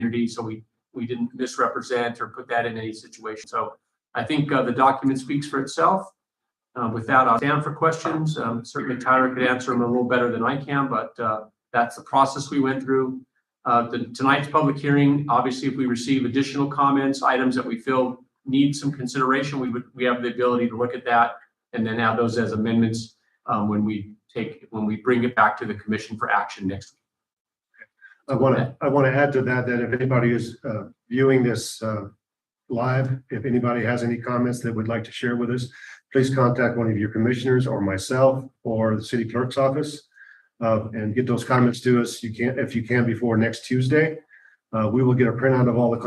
community, so we didn't misrepresent or put that in any situation. So I think the document speaks for itself. With that, I'll stand for questions. Certainly Tyler could answer them a little better than I can, but that's the process we went through. Tonight's public hearing, obviously, if we receive additional comments, items that we feel need some consideration, we have the ability to look at that and then have those as amendments when we bring it back to the commission for action next week. I want to add to that if anybody is viewing this live, if anybody has any comments that would like to share with us, please contact one of your commissioners or myself or the city clerk's office and get those comments to us. If you can before next Tuesday. We will get a printout of all the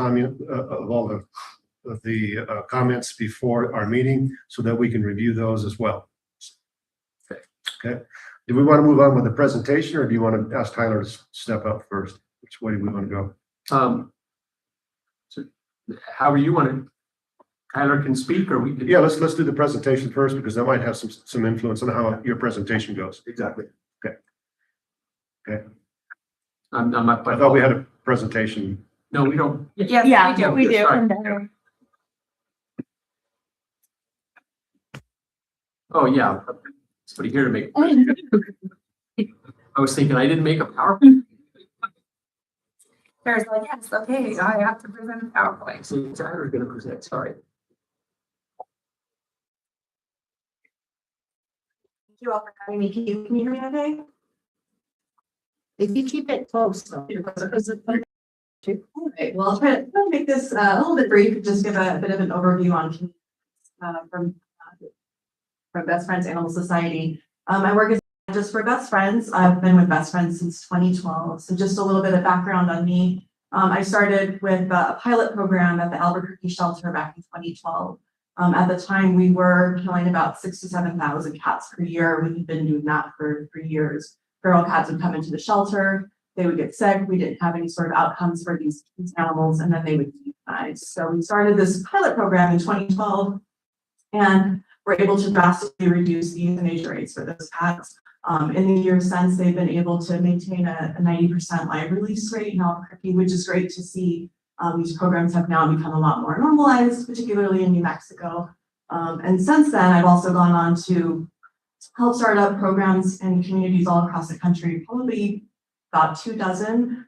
comments before our meeting so that we can review those as well. Okay. Do we want to move on with the presentation, or do you want to ask Tyler to step up first? Which way do we want to go? So however you want to. Tyler can speak, or we can. Yeah, let's do the presentation first, because that might have some influence on how your presentation goes. Exactly. Okay. Okay. I'm not quite. I thought we had a presentation. No, we don't. Yeah, we do. Sorry. Oh yeah, somebody here to make. I was thinking I didn't make a PowerPoint. There's like, yes, okay, I have to present a PowerPoint. So Tyler's going to present. Sorry. Thank you all for having me. Can you hear me okay? If you keep it close though. Okay, well, I'll try to make this a little bit brief, just give a bit of an overview on from Best Friends Animal Society. My work is just for Best Friends. I've been with Best Friends since 2012. So just a little bit of background on me. I started with a pilot program at the Albuquerque shelter back in 2012. At the time, we were killing about 6,000 to 7,000 cats per year. We've been doing that for years. Feral cats would come into the shelter. They would get sick. We didn't have any sort of outcomes for these animals, and then they would be euthanized. So we started this pilot program in 2012, and we're able to drastically reduce the euthanasia rates for those cats. In the years since, they've been able to maintain a 90% live release rate in Albuquerque, which is great to see. These programs have now become a lot more normalized, particularly in New Mexico. And since then, I've also gone on to help start up programs in communities all across the country, probably about 24,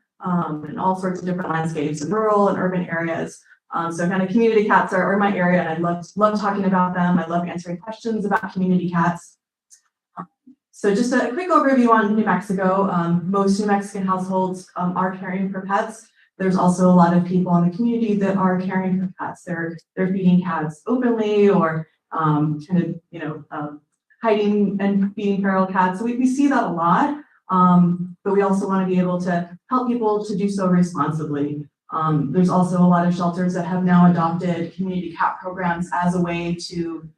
in all sorts of different landscapes, in rural and urban areas. So kind of community cats are my area, and I love talking about them. I love answering questions about community cats. So just a quick overview on New Mexico. Most New Mexican households are caring for pets. There's also a lot of people in the community that are caring for pets. They're feeding cats openly, or hiding and feeding feral cats. So we see that a lot. But we also want to be able to help people to do so responsibly. There's also a lot of shelters that have now adopted community cat programs as a way to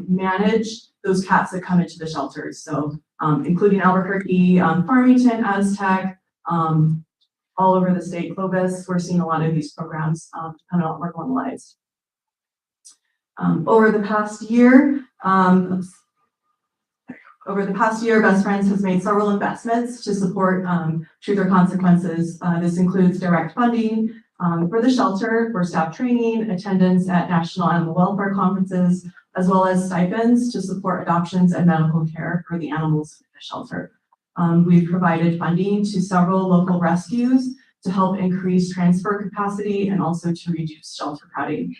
manage those cats that come into the shelters. So including Albuquerque, Farmington, Aztec, all over the state, Clovis, we're seeing a lot of these programs become a lot more normalized. Over the past year, Best Friends has made several investments to support Truth or Consequences. This includes direct funding for the shelter, for staff training, attendance at national animal welfare conferences, as well as stipends to support adoptions and medical care for the animals in the shelter. We've provided funding to several local rescues to help increase transfer capacity and also to reduce shelter crowding.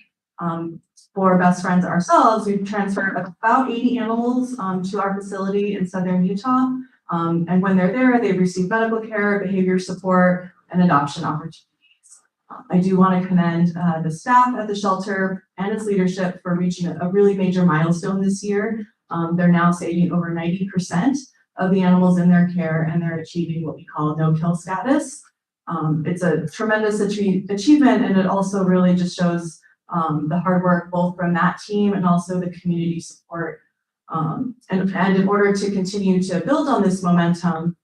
For Best Friends ourselves, we've transferred about 80 animals to our facility in southern Utah. And when they're there, they receive medical care, behavior support, and adoption opportunities. I do want to commend the staff at the shelter and its leadership for reaching a really major milestone this year. They're now saving over 90% of the animals in their care, and they're achieving what we call no-kill status. It's a tremendous achievement, and it also really just shows the hard work both from that team and also the community support. And in order to continue to build on this momentum,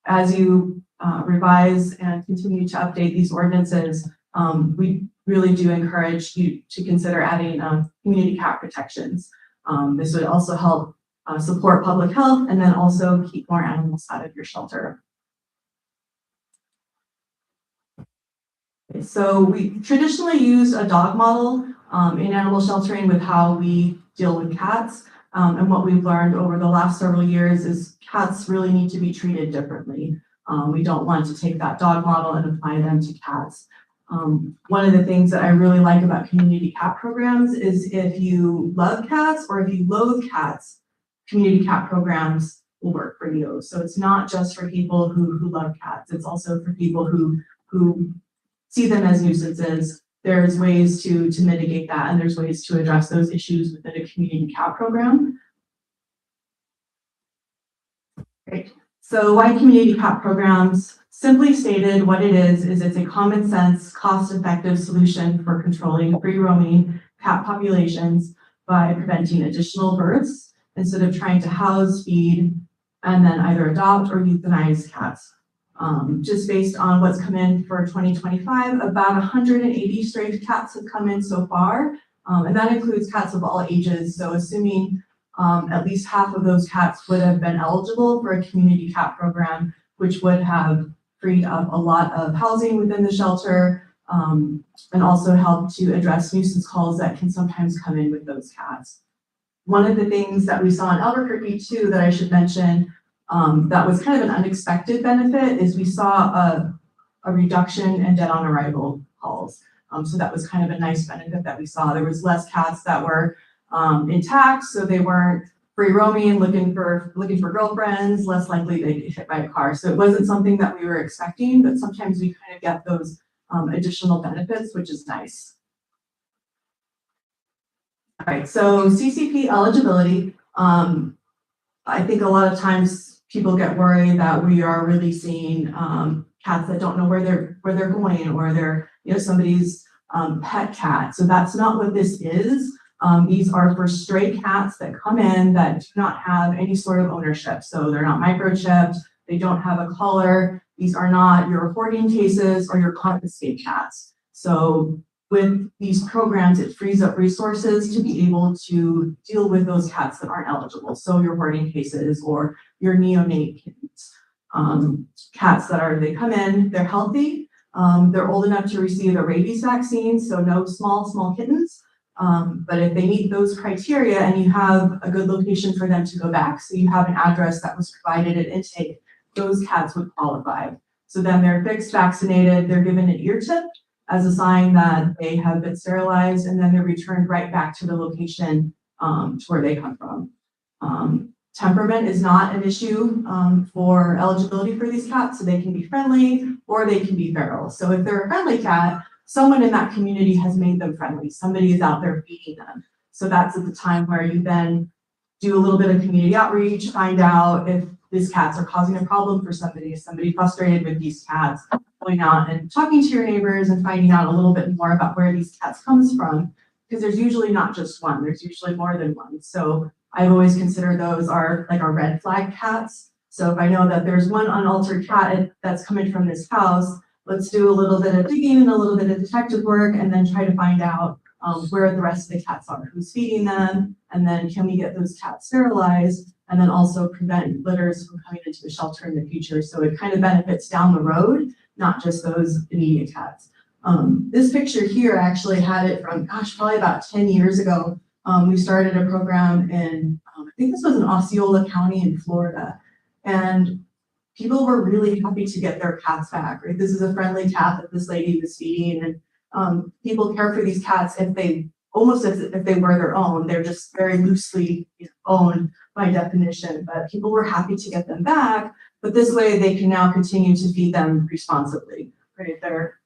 as you revise and continue to update these ordinances, we really do encourage you to consider adding community cat protections. This would also help support public health and then also keep more animals out of your shelter. So we traditionally used a dog model in animal sheltering with how we deal with cats. And what we've learned over the last several years is cats really need to be treated differently. We don't want to take that dog model and apply them to cats. One of the things that I really like about community cat programs is if you love cats or if you loathe cats, community cat programs will work for you. So it's not just for people who love cats. It's also for people who see them as nuisances. There's ways to mitigate that, and there's ways to address those issues within a community cat program. Great. So why community cat programs? Simply stated, what it is it's a common sense, cost-effective solution for controlling free roaming cat populations by preventing additional births instead of trying to house, feed, and then either adopt or euthanize cats. Just based on what's come in for 2025, about 180 stray cats have come in so far, and that includes cats of all ages. So assuming at least half of those cats would have been eligible for a community cat program, which would have freed up a lot of housing within the shelter, and also help to address nuisance calls that can sometimes come in with those cats. One of the things that we saw in Albuquerque too that I should mention that was kind of an unexpected benefit is we saw a reduction in dead on arrival calls. So that was kind of a nice benefit that we saw. There was less cats that were intact, so they weren't free roaming, looking for girlfriends, less likely they get hit by a car. So it wasn't something that we were expecting, but sometimes we kind of get those additional benefits, which is nice. All right, so CCP eligibility. I think a lot of times people get worried that we are releasing cats that don't know where they're going, or they're somebody's pet cat. So that's not what this is. These are for stray cats that come in that do not have any sort of ownership. So they're not microchipped, they don't have a collar. These are not your hoarding cases or your confiscate cats. So with these programs, it frees up resources to be able to deal with those cats that aren't eligible. So your hoarding cases or your neonate kittens. Cats they come in, they're healthy, they're old enough to receive a rabies vaccine, so no small kittens. But if they meet those criteria and you have a good location for them to go back, so you have an address that was provided at intake, those cats would qualify. So then they're fixed, vaccinated, they're given an ear tip as a sign that they have been sterilized, and then they're returned right back to the location to where they come from. Temperament is not an issue for eligibility for these cats, so they can be friendly or they can be feral. So if they're a friendly cat, someone in that community has made them friendly. Somebody is out there feeding them. So that's at the time where you then do a little bit of community outreach, find out if these cats are causing a problem for somebody, is somebody frustrated with these cats, going out and talking to your neighbors and finding out a little bit more about where these cats comes from, because there's usually not just one, there's usually more than one. So I've always considered those are like our red flag cats. So if I know that there's one unaltered cat that's coming from this house, let's do a little bit of digging and a little bit of detective work, and then try to find out where the rest of the cats are, who's feeding them, and then can we get those cats sterilized, and then also prevent litters from coming into the shelter in the future. So it kind of benefits down the road, not just those immediate cats. This picture here, I actually had it from, probably about 10 years ago. We started a program in, I think this was in Osceola County in Florida. And people were really happy to get their cats back, right? This is a friendly cat that this lady was feeding, and people care for these cats if they were their own. They're just very loosely owned by definition, but people were happy to get them back. But this way they can now continue to feed them responsibly, right? They're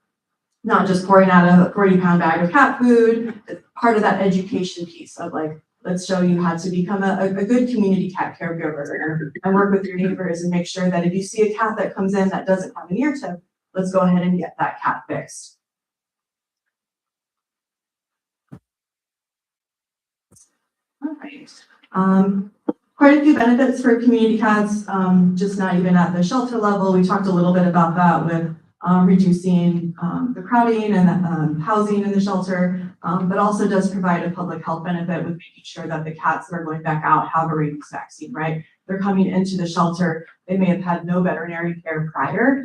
not just pouring out a 40-pound bag of cat food. It's part of that education piece of like, let's show you how to become a good community cat caregiver and work with your neighbors and make sure that if you see a cat that comes in that doesn't have an ear tip, let's go ahead and get that cat fixed. All right. Quite a few benefits for community cats, just not even at the shelter level. We talked a little bit about that with reducing the crowding and housing in the shelter, but also does provide a public health benefit with making sure that the cats that are going back out have a rabies vaccine, right? They're coming into the shelter. They may have had no veterinary care prior.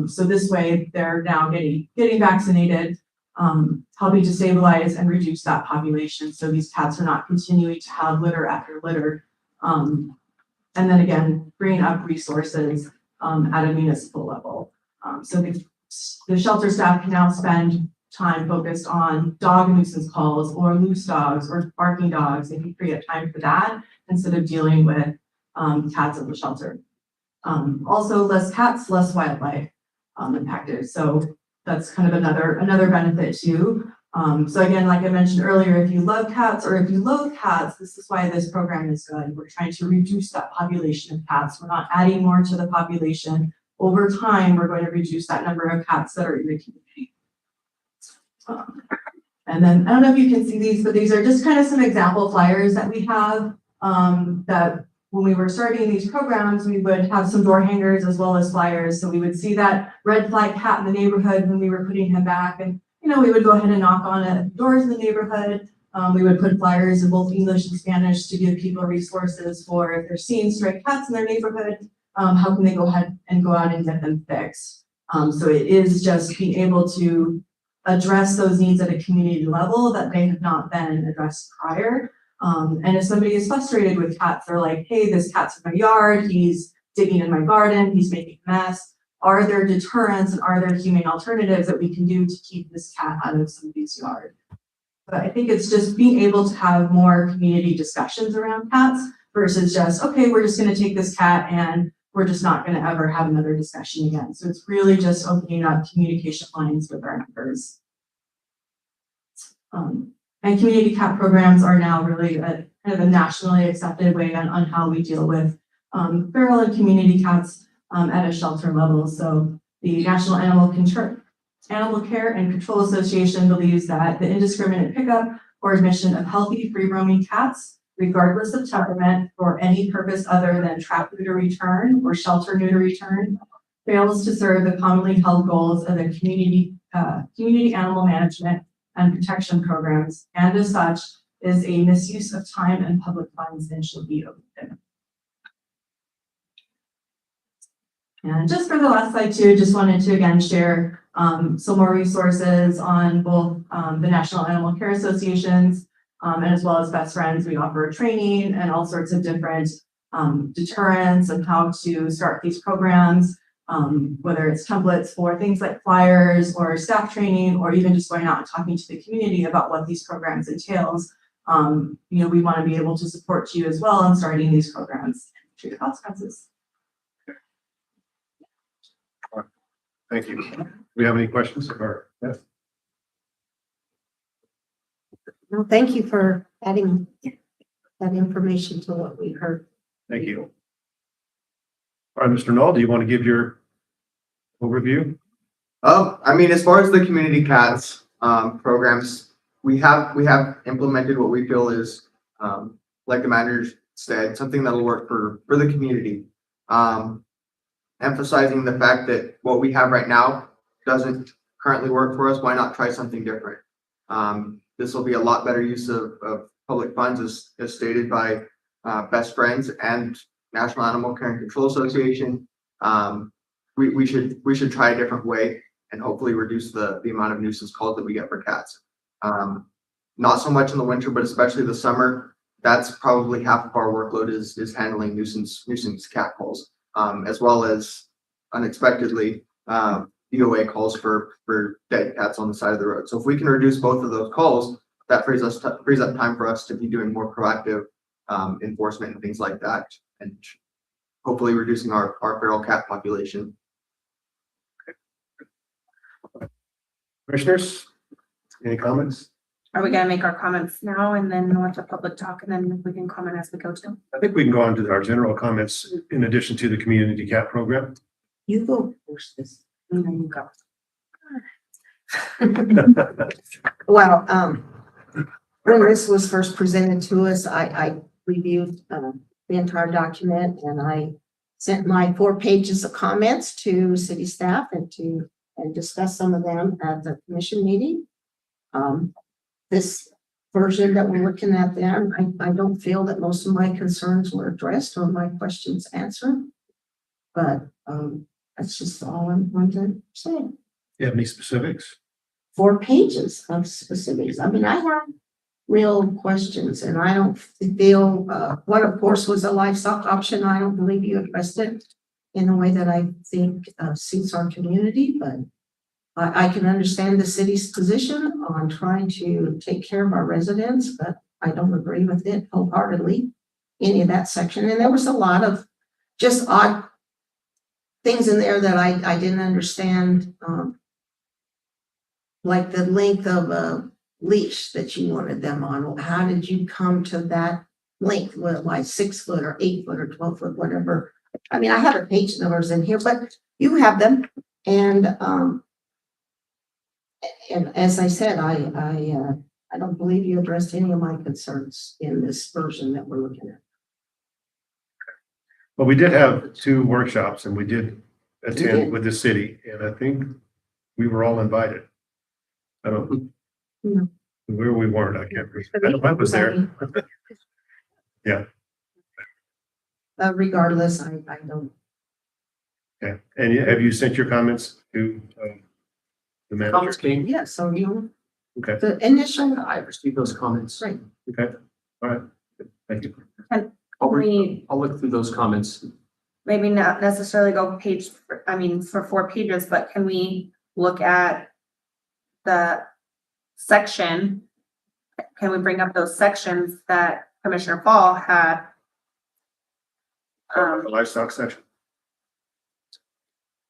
So this way they're now getting vaccinated, helping to stabilize and reduce that population. So these cats are not continuing to have litter after litter. And then again, bringing up resources at a municipal level. So the shelter staff can now spend time focused on dog nuisance calls or loose dogs or barking dogs. They can free up time for that instead of dealing with cats at the shelter. Also, less cats, less wildlife impacted. So that's kind of another benefit too. So again, like I mentioned earlier, if you love cats or if you loathe cats, this is why this program is good. We're trying to reduce that population of cats. We're not adding more to the population. Over time, we're going to reduce that number of cats that are in the community. And then, I don't know if you can see these, but these are just kind of some example flyers that we have that when we were starting these programs, we would have some door hangers as well as flyers. So we would see that red flag cat in the neighborhood when we were putting him back. And, you know, we would go ahead and knock on doors in the neighborhood. We would put flyers in both English and Spanish to give people resources for if they're seeing stray cats in their neighborhood, how can they go ahead and go out and get them fixed. So it is just being able to address those needs at a community level that may have not been addressed prior. And if somebody is frustrated with cats, they're like, hey, this cat's in my yard, he's digging in my garden, he's making a mess. Are there deterrents and are there humane alternatives that we can do to keep this cat out of somebody's yard? But I think it's just being able to have more community discussions around cats versus just, okay, we're just going to take this cat and we're just not going to ever have another discussion again. So it's really just opening up communication lines with our members. And community cat programs are now really a kind of a nationally accepted way on how we deal with feral and community cats at a shelter level. So the National Animal Care and Control Association believes that the indiscriminate pickup or admission of healthy free roaming cats, regardless of temperament, for any purpose other than trap neuter return or shelter neuter return, fails to serve the commonly held goals of the community animal management and protection programs, and as such is a misuse of time and public funds and should be omitted. And just for the last slide too, just wanted to again share some more resources on both the National Animal Care Associations and as well as Best Friends. We offer training and all sorts of different deterrents and how to start these programs. Whether it's templates for things like flyers or staff training, or even just going out and talking to the community about what these programs entails. You know, we want to be able to support you as well in starting these programs and treat the consequences. Thank you. Do we have any questions? Or, yes. No, thank you for adding that information to what we heard. Thank you. All right, Mr. Knoll, do you want to give your overview? I mean, as far as the community cats programs, we have implemented what we feel is, like the manager said, something that'll work for the community. Emphasizing the fact that what we have right now doesn't currently work for us. Why not try something different? This will be a lot better use of public funds, as stated by Best Friends and National Animal Care and Control Association. We should try a different way and hopefully reduce the amount of nuisance calls that we get for cats. Not so much in the winter, but especially the summer. That's probably half of our workload is handling nuisance cat calls, as well as unexpectedly DOA calls for dead cats on the side of the road. So if we can reduce both of those calls, that frees up time for us to be doing more proactive enforcement and things like that, and hopefully reducing our feral cat population. Commissioners, any comments? Are we gonna make our comments now and then go into public talk and then we can comment as we go to them? I think we can go on to our general comments in addition to the community cat program. You go first this. And then you go. Well, when this was first presented to us, I reviewed the entire document and I sent my 4 pages of comments to city staff and discussed some of them at the commission meeting. This version that we're looking at there, I don't feel that most of my concerns were addressed or my questions answered. But That's just all I'm going to say. You have any specifics? 4 pages of specifics. I mean, I have real questions and I don't feel, what of course was a livestock option. I don't believe you addressed it in a way that I think suits our community, but I can understand the city's position on trying to take care of our residents, but I don't agree with it wholeheartedly, any of that section. And there was a lot of just odd things in there that I didn't understand, like the length of a leash that you wanted them on. How did you come to that length? Why 6 foot or 8 foot or 12 foot, whatever? I mean, I have the page numbers in here, but you have them. And as I said, I don't believe you addressed any of my concerns in this version that we're looking at. Well, we did have 2 workshops and we did did. attend with the city, and I think we were all invited. I don't, No. where we weren't, I can't remember. I was there. Yeah. Regardless, I don't. Okay, and have you sent your comments to the manager? Comments came. Yeah, so you, Okay, the initial, I received those comments. right. okay, all right, thank you. I'll look through those comments. Maybe not necessarily go page, for 4 pages, but can we look at the section? Can we bring up those sections that Commissioner Fall had? The livestock section.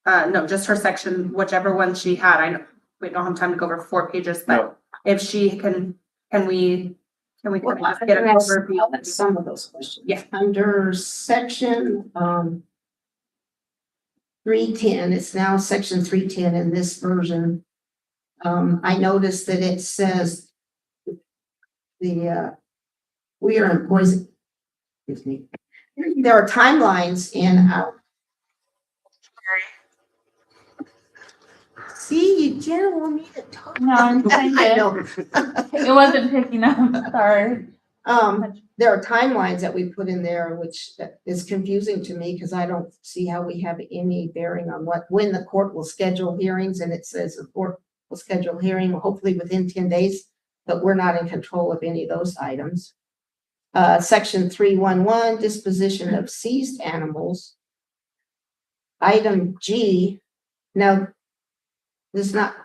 No, just her section, whichever one she had. I know we don't have time to go over 4 pages, but No. if she can we Well, kind of I just get an can ask overview? some of those questions. Yeah. Under section 310, it's now section 310 in this version. I noticed that it says we are employees. Excuse me. There are timelines in our. See, you didn't want me to talk. No, I'm saying I it. know. It wasn't picking up, sorry. There are timelines that we put in there, which is confusing to me because I don't see how we have any bearing on when the court will schedule hearings, and it says the court will schedule hearing hopefully within 10 days, but we're not in control of any of those items. Section 311, disposition of seized animals. Item G, now this not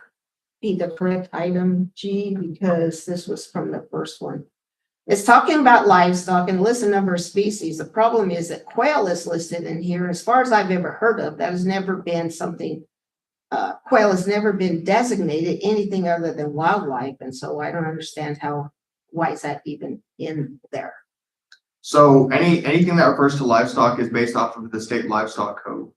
be the correct item G because this was from the first one. It's talking about livestock and list a number of species. The problem is that quail is listed in here. As far as I've ever heard of, that has never been something, quail has never been designated anything other than wildlife. And so I don't understand why is that even in there? So anything that refers to livestock is based off of the state livestock code.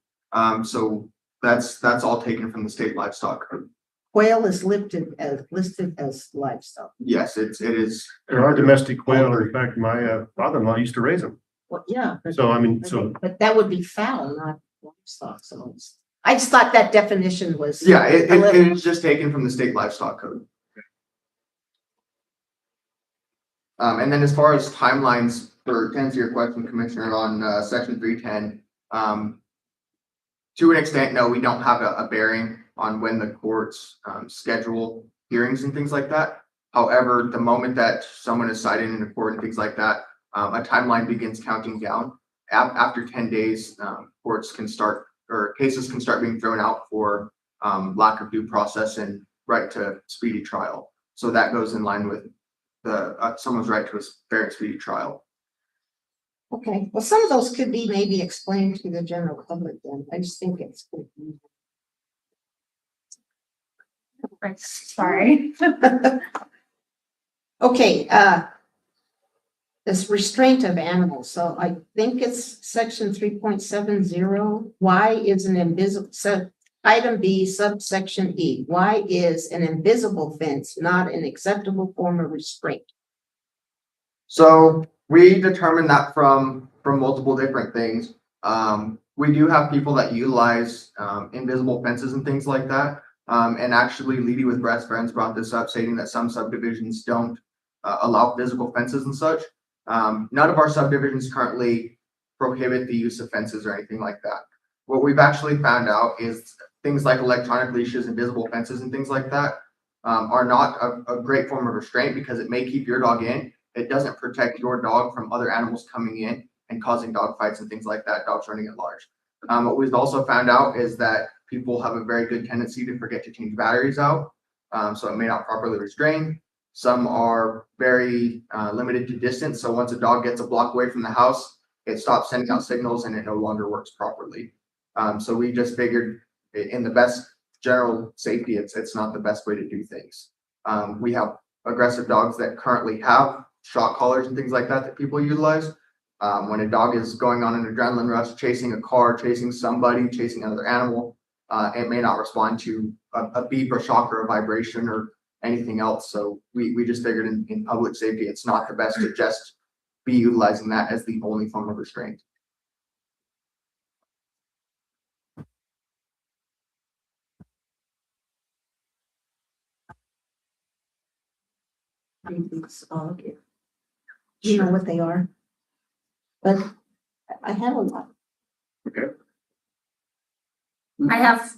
So that's all taken from the state livestock code. Quail is listed as livestock. Yes, it is. There are domestic quail. In fact, my father-in-law used to raise them. Well, yeah. So, I mean, so But that would be fowl, not livestock. So I just thought that definition was. Yeah, a little- it is just taken from the state livestock code. And then as far as timelines, to answer your question, Commissioner, on section 310, to an extent, no, we don't have a bearing on when the courts schedule hearings and things like that. However, the moment that someone is cited in a court and things like that, a timeline begins counting down. After 10 days, courts can start, or cases can start being thrown out for lack of due process and right to speedy trial. So that goes in line with someone's right to a fair and speedy trial. Okay, well, some of those could be maybe explained to the general public then. I just think it's confusing. Right, sorry. Okay, this restraint of animals. So I think it's section 3.70. Why is an invisible, so item B, subsection E, why is an invisible fence not an acceptable form of restraint? So we determined that from multiple different things. We do have people that utilize invisible fences and things like that. And actually, Leading with Best Friends brought this up, stating that some subdivisions don't allow physical fences and such. None of our subdivisions currently prohibit the use of fences or anything like that. what we've actually found out is things like electronic leashes, invisible fences and things like that are not a great form of restraint because it may keep your dog in. It doesn't protect your dog from other animals coming in and causing dog fights and things like that, dogs running at large. What we've also found out is that people have a very good tendency to forget to change batteries out. So it may not properly restrain. Some are very limited to distance. So once a dog gets a block away from the house, it stops sending out signals and it no longer works properly. So we just figured in the best general safety, it's not the best way to do things. We have aggressive dogs that currently have shock collars and things like that people utilize. When a dog is going on an adrenaline rush, chasing a car, chasing somebody, chasing another animal, it may not respond to a beep or shock or a vibration or anything else. So we just figured in public safety, it's not the best to just be utilizing that as the only form of restraint. You know what they are? But I have a lot. I have,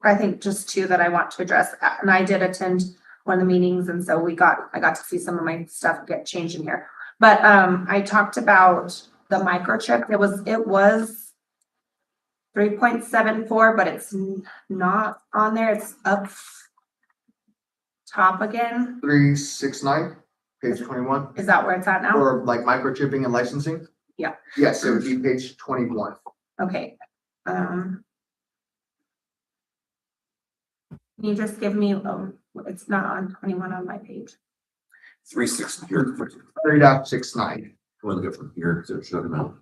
I think, just two that I want to address, and I did attend one of the meetings, and so I got to see some of my stuff get changed in here. But I talked about the microchip. It was 3.74, but it's not on there. It's up top again. 369, page 21, Is that where it's at now? or like microchipping and licensing? Yeah. Yes, it would be page 21. Okay. Can you just give me, it's not on 21 on my page. 360 here. 3.69. Want to go from here because they're shutting out.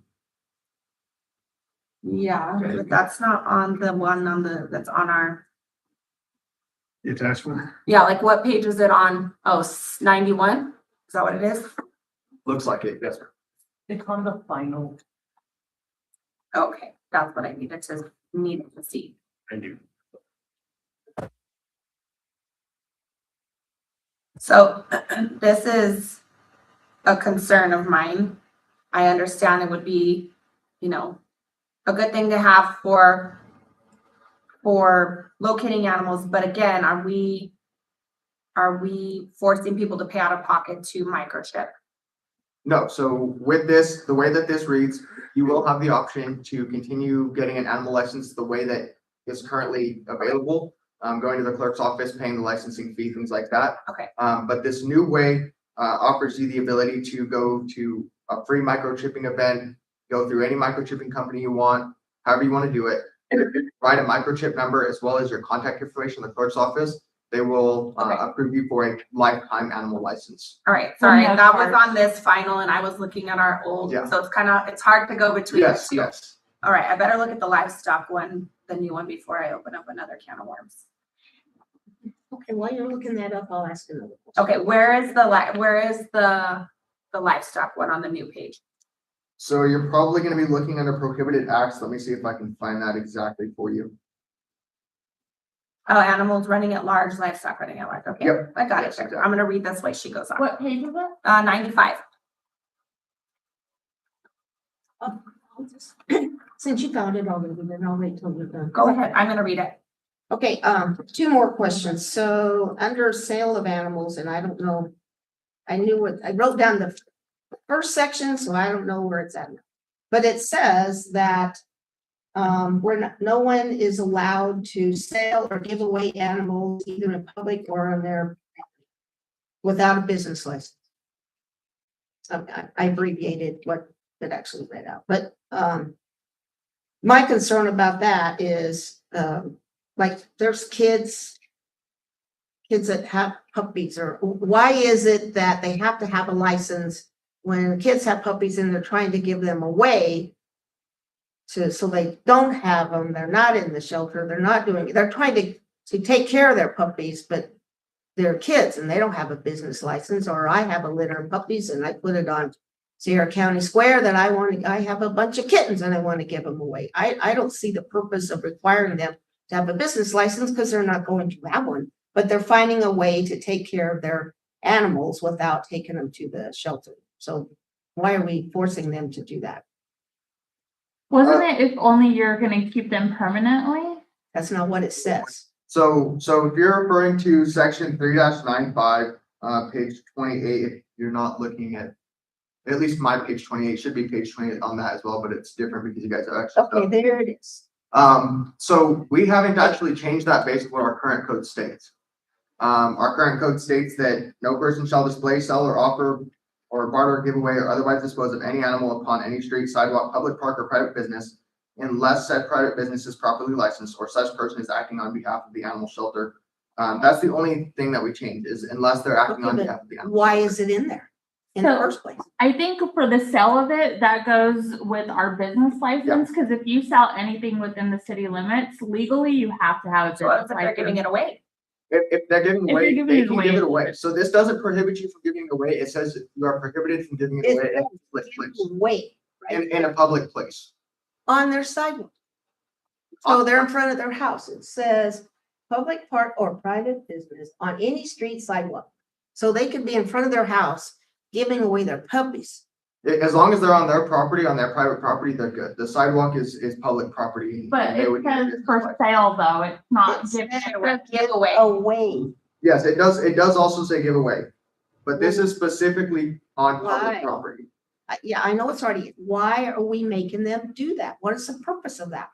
Yeah, but that's not on the one that's on our, The attachment. yeah, like what page is it on? Oh, 91? Is that what it is? Looks like it, yes. It's on the final. Okay, that's what I needed to see. I do. So this is a concern of mine. I understand it would be, a good thing to have for locating animals, but again, are we forcing people to pay out of pocket to microchip? No, so with this, the way that this reads, you will have the option to continue getting an animal license the way that is currently available. Going to the clerk's office, paying the licensing fee, things like that. Okay. But this new way offers you the ability to go to a free microchipping event, go through any microchipping company you want, however you want to do it. Write a microchip number as well as your contact information in the clerk's office. They will approve you for a lifetime animal license. All right, sorry, have that was cards. on this final and I was looking at our old, Yeah. so it's hard to go between the Yes, two. yes. All right, I better look at the livestock one, the new one, before I open up another can of worms. Okay, while you're looking that up, I'll ask another question. Okay, where is the livestock one on the new page? So you're probably going to be looking under prohibited acts. Let me see if I can find that exactly for you. Oh, animals running at large, livestock running at large. Okay, Yep. I got Yes, it. exactly. I'm gonna read this way she goes on. What page is it? 95. Since you found it already, then I'll wait till you're done. Go ahead, I'm gonna read it. Okay, two more questions. So under sale of animals, and I don't know, I wrote down the first section, so I don't know where it's at. But it says that no one is allowed to sell or give away animals either in public or on their without a business license. I abbreviated what it actually read out, but my concern about that is like there's kids that have puppies, or why is it that they have to have a license when kids have puppies and they're trying to give them away so they don't have them, they're not in the shelter, they're trying to take care of their puppies, but they're kids and they don't have a business license. Or I have a litter of puppies and I put it on Sierra County Square that I have a bunch of kittens and I want to give them away. I don't see the purpose of requiring them to have a business license because they're not going to have one, but they're finding a way to take care of their animals without taking them to the shelter. So why are we forcing them to do that? Wasn't it if only you're gonna keep them permanently? That's not what it says. So if you're referring to section 3-95, page 28, if you're not looking at least my page 28, should be page 28 on that as well, but it's different because you guys have extra Okay, stuff. there it is. So we haven't actually changed that based on what our current code states. Our current code states that no person shall display, sell, or offer, or barter, give away, or otherwise dispose of any animal upon any street, sidewalk, public park, or private business, unless said private business is properly licensed, or such person is acting on behalf of the animal shelter. That's the only thing that we change, is unless they're acting on Okay, behalf of the animal. Why shelter. is it in there in the So- first place? I think for the sale of it, that goes with our business license, because if you sell anything within the city limits, legally, you have to have a So what business if they're giving license. it away? If they're giving If away, you're giving they it can away, give it it's away. good. So this doesn't prohibit you from giving it away. It says you are prohibited from giving it It away in a says public give place. away, right? In a public place. On their sidewalk. So they're in front of their house. It says public park or private business on any street sidewalk. So they could be in front of their house giving away their puppies. As long as they're on their property, on their private property, they're good. The sidewalk is public property. But and they it would need a says business for license. sale though, it's not It's giving Give it. away, give away. Away. Yes, it does also say giveaway. But this is specifically on Why? public property. Yeah, I know it's already, why are we making them do that? What is the purpose of that?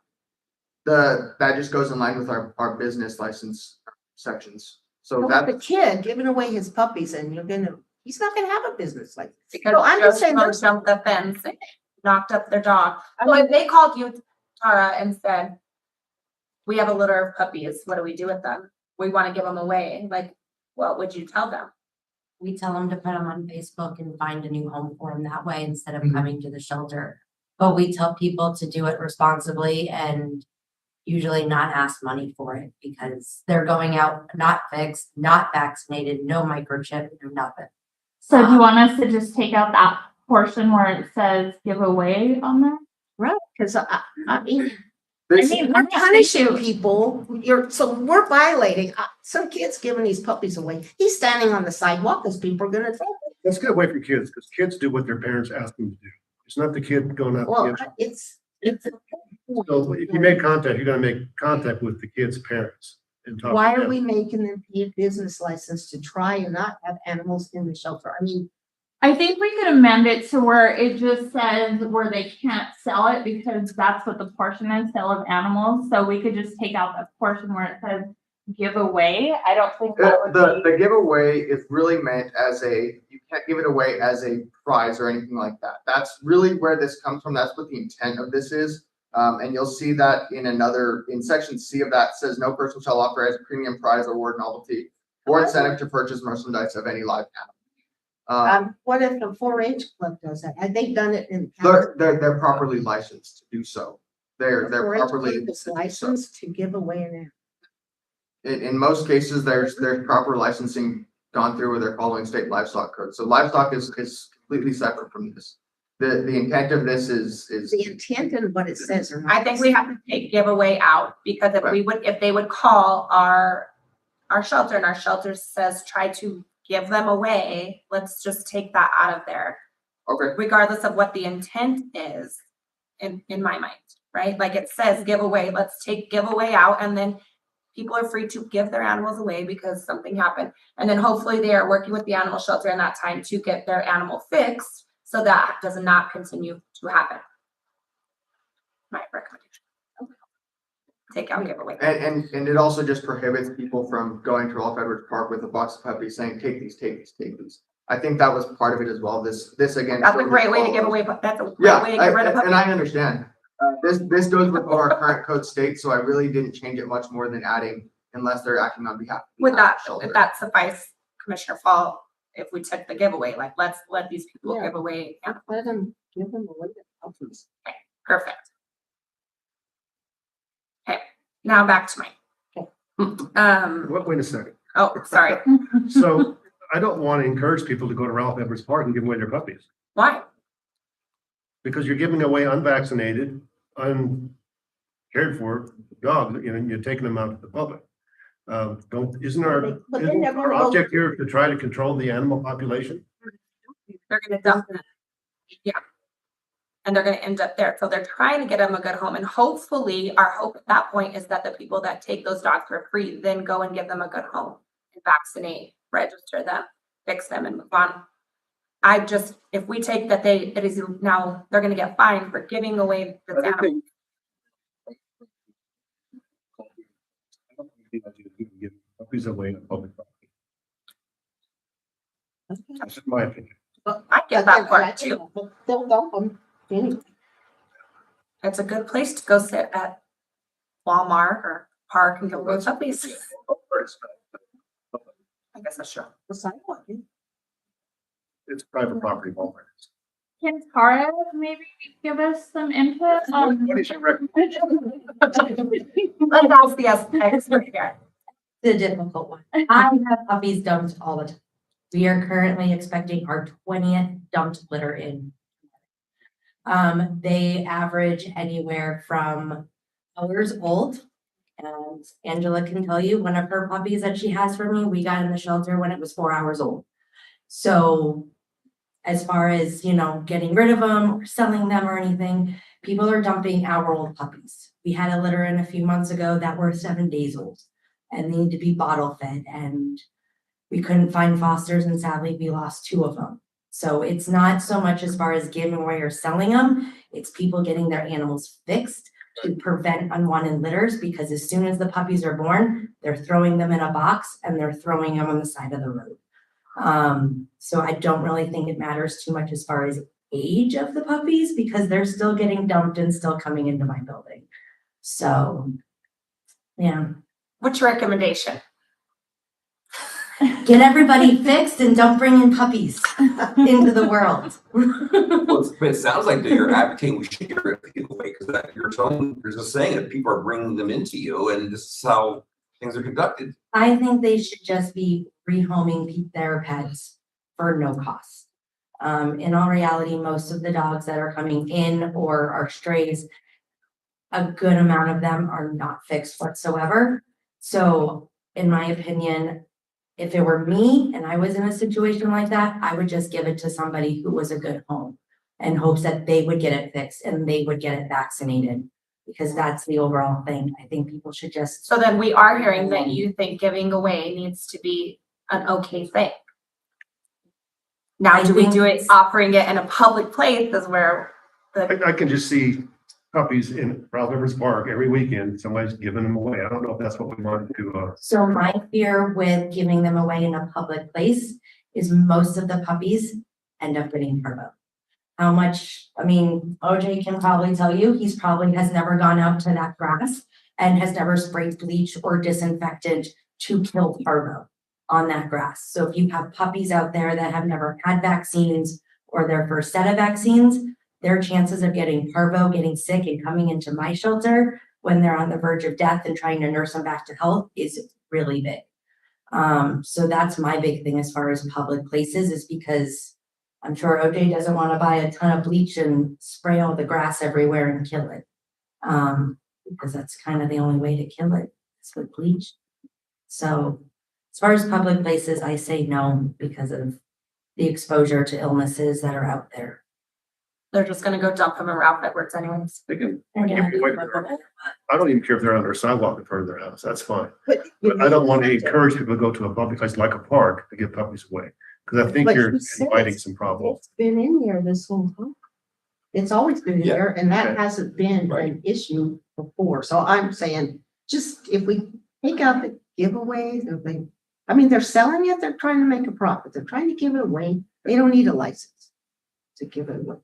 That just goes in line with our business license sections. So Well, that, the kid giving away his puppies and he's not gonna have a business like. Because So I'm just saying Joe jumped the fence, and knocked up their dog. So if they called you, Tara, and said, we have a litter of puppies, what do we do with them? We want to give them away, like, what would you tell them? We tell them to put them on Facebook and find a new home for them that way instead of Mhm. coming to the shelter. But we tell people to do it responsibly and usually not ask money for it because they're going out not fixed, not vaccinated, no microchip, no nothing. So do you want us to just take out that portion where it says giveaway on there? Right, because I mean, this, we're punishing people, so we're violating, some kid's giving these puppies away. He's standing on the sidewalk because people are gonna think. Let's get away from kids, because kids do what their parents ask them to do. It's not the kid going out. Well, to give. it's. So if you make contact, you gotta make contact with the kid's parents and talk. Why to are them. we making them pay a business license to try and not have animals in the shelter? I mean, I think we could amend it to where it just says where they can't sell it because that's what the portion is, sale of animals. So we could just take out that portion where it says giveaway. I don't think that would be. the giveaway is really meant as you can't give it away as a prize or anything like that. That's really where this comes from. That's what the intent of this is. And you'll see that in section C of that says no person shall offer as a premium prize, award, novelty, or incentive to purchase merchandise of any live animal. what if the 4-H club does that? Have they done it in? the past? They're properly licensed to do so. They're The 4-H properly club is licensed to give away an animal. in most cases, there's proper licensing gone through where they're following state livestock code. So livestock is completely separate from this. The intent of this is The intent and what it says or not. I think we have to take giveaway out, because if they would call our shelter and our shelter says, try to give them away, let's just take that out of there. okay. Regardless of what the intent is, in my mind, right? Like it says giveaway, let's take giveaway out, and then people are free to give their animals away because something happened. And then hopefully they are working with the animal shelter in that time to get their animal fixed so that does not continue to happen. My recommendation. Take out giveaway. And it also just prohibits people from going to Rolf Edwards Park with a box of puppies saying, take these, take these, take these. I think that was part of it as well. This again. That's a still great way to follows- give away, but that's a great Yeah, way to get rid of and puppies. I understand. This goes with what our current code states, so I really didn't change it much more than adding unless they're acting on behalf. of the Would that, shelter. if that suffice, Commissioner Fall, if we took the giveaway, like, let's let these people Yeah. give away. Yeah, Let them give them away their puppies. perfect. Okay, now back to mine. Wait a second. Oh, sorry. So I don't want to encourage people to go to Ralph Edwards Park and give away their puppies, Why? because you're giving away unvaccinated, uncared for dogs, you're taking them out to the public. Isn't But they never our will- object here to try to control the animal population? They're gonna dump them. Yeah. and they're gonna end up there. So they're trying to get them a good home. And hopefully, our hope at that point is that the people that take those dogs for free then go and give them a good home and vaccinate, register them, fix them and move on. If we take that it is now, they're gonna get fined for giving away this I animal. think- I don't think the idea is you can give puppies away on public property. That's just my opinion. I get that part too. They'll dump them anyway. It's a good place to go sit at Walmart or park and go with puppies. I guess that's true. The sidewalk, yeah. It's private property, Walmart. Can Tara maybe give us some input? What is your recommendation? Let's ask the expert here. The difficult one. I have puppies dumped all the time. We are currently expecting our 20th dumped litter in. They average anywhere from hours old. And Angela can tell you, one of her puppies that she has for me, we got in the shelter when it was 4 hours old. So as far as, getting rid of them or selling them or anything, people are dumping hour-old puppies. We had a litter in a few months ago that were 7 days old and they need to be bottle fed, and we couldn't find fosters, and sadly we lost 2 of them. So it's not so much as far as giving away or selling them, it's people getting their animals fixed to prevent unwanted litters, because as soon as the puppies are born, they're throwing them in a box and they're throwing them on the side of the road. So I don't really think it matters too much as far as age of the puppies, because they're still getting dumped and still coming into my building. So, yeah. What's your recommendation? Get everybody fixed and don't bring in puppies into the world. Well, it sounds like that you're advocating we should get rid of people away, because that you're telling, you're just saying that people are bringing them into you, and this is how things are conducted. I think they should just be rehoming their pets for no cost. In all reality, most of the dogs that are coming in or are strays, a good amount of them are not fixed whatsoever. So in my opinion, if it were me and I was in a situation like that, I would just give it to somebody who was a good home in hopes that they would get it fixed and they would get it vaccinated, because that's the overall thing. I think people should just. So then we are hearing that you think giving away needs to be an okay thing. Now, do we do it, offering it in a public place is where I can just see puppies in Ralph Evers Park every weekend, somebody's giving them away. I don't know if that's what we want to, So my fear with giving them away in a public place is most of the puppies end up getting parvo. How much, OJ can probably tell you, he's probably has never gone out to that grass and has never sprayed bleach or disinfectant to kill parvo on that grass. So if you have puppies out there that have never had vaccines or their first set of vaccines, their chances of getting parvo, getting sick, and coming into my shelter when they're on the verge of death and trying to nurse them back to health is really big. So that's my big thing as far as public places, is because I'm sure OJ doesn't want to buy a ton of bleach and spray all the grass everywhere and kill it. Because that's kind of the only way to kill it, is with bleach. So as far as public places, I say no, because of the exposure to illnesses that are out there. they're just gonna go dump them in Ralph Edwards anyways. they can, And keep it away from their- I don't even care if they're on their sidewalk in front of their house, that's fine. But I don't want to encourage people to go to a public place like a park to give puppies away, because I think But you're he said inviting it's- some problems. It's been in there this whole time. It's always been Yeah. there, and that Okay. hasn't been Right. an issue before. So I'm saying, just if we take out the giveaways, they're selling it, they're trying to make a profit. They're trying to give it away. They don't need a license to give it away.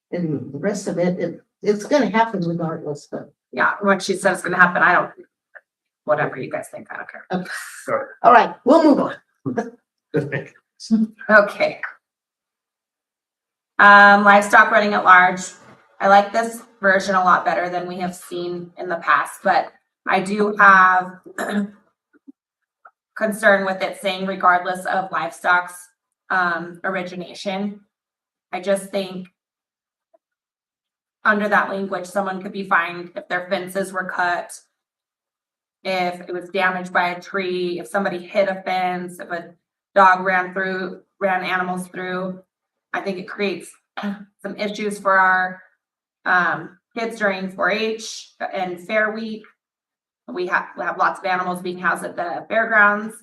And the rest of it, it's gonna happen regardless, but, Yeah, what she says is gonna happen, I don't, whatever you guys think, I don't care. all right, we'll move on. Okay. Livestock running at large. I like this version a lot better than we have seen in the past, but I do have concern with it saying regardless of livestock's origination. I just think under that language, someone could be fined if their fences were cut, if it was damaged by a tree, if somebody hit a fence, if a dog ran animals through. I think it creates some issues for our kids during 4-H and Fair Week. We have lots of animals being housed at the fairgrounds,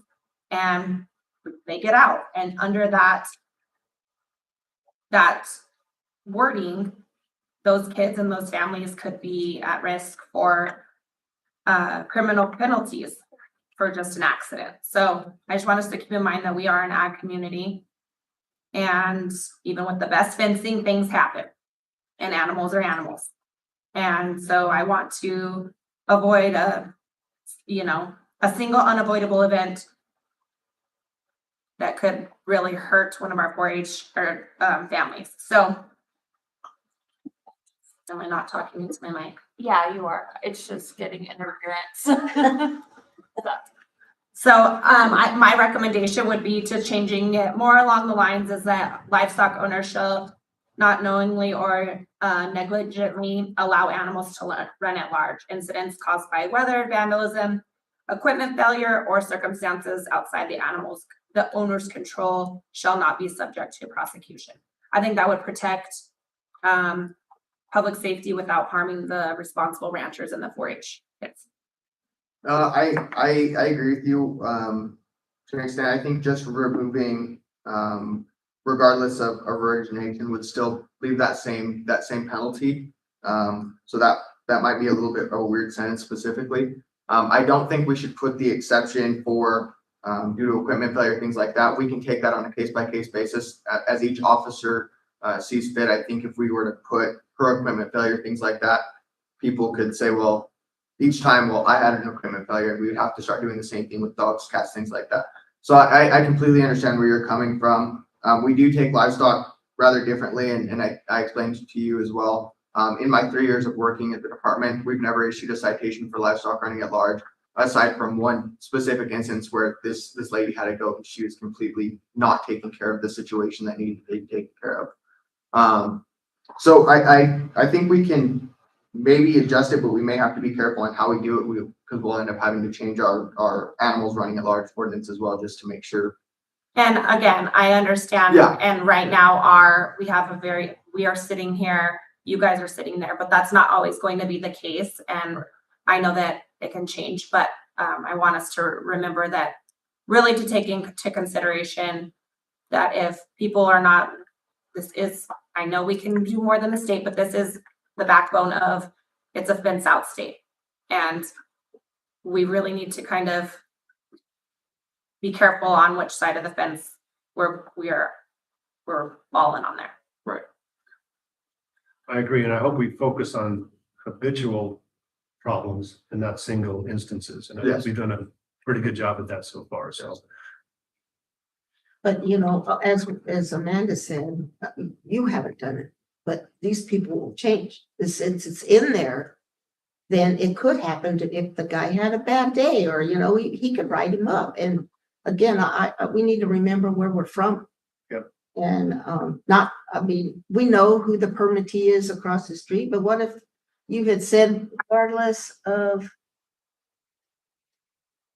and they get out. And under that wording, those kids and those families could be at risk for criminal penalties for just an accident. So I just want us to keep in mind that we are an ag community. And even with the best fencing, things happen, and animals are animals. And so I want to avoid a single unavoidable event that could really hurt one of our 4-H or families. So am I not talking into my mic? Yeah, you are. It's just getting interference. So my recommendation would be to changing it more along the lines is that livestock owners shall not knowingly or negligently allow animals to run at large. Incidents caused by weather, vandalism, equipment failure, or circumstances outside the owner's control shall not be subject to prosecution. I think that would protect public safety without harming the responsible ranchers and the 4-H kids. I agree with you, to an extent. I think just removing, regardless of origination would still leave that same penalty. So that might be a little bit of a weird sentence specifically. I don't think we should put the exception for, due to equipment failure, things like that. We can take that on a case-by-case basis as each officer sees fit. I think if we were to put per equipment failure, things like that, people could say, well, each time, well, I had an equipment failure. We would have to start doing the same thing with dogs, cats, things like that. So I completely understand where you're coming from. We do take livestock rather differently, and I explained to you as well. In my 3 years of working at the department, we've never issued a citation for livestock running at large, aside from one specific instance where this lady had a goat and she was completely not taking care of the situation that needed to be taken care of. So I think we can maybe adjust it, but we may have to be careful on how we do it, because we'll end up having to change our animals running at large ordinance as well, just to make sure. And again, I understand. Yeah. And right now we are sitting here, you guys are sitting there, but that's not always going to be the case. And I know that it can change, but I want us to remember that really to take into consideration that if people are not, I know we can do more than the state, but this is the backbone of, it's a fence out state. And we really need to kind of be careful on which side of the fence we're falling on there. Right. I agree, and I hope we focus on habitual problems and not single instances. And I think Yes. we've done a pretty good job at that so far, so. But as Amanda said, you haven't done it, but these people will change. Since it's in there, then it could happen if the guy had a bad day, or, he could write him up. And again, we need to remember where we're from. Yep. And we know who the permittee is across the street, but what if you had said, regardless of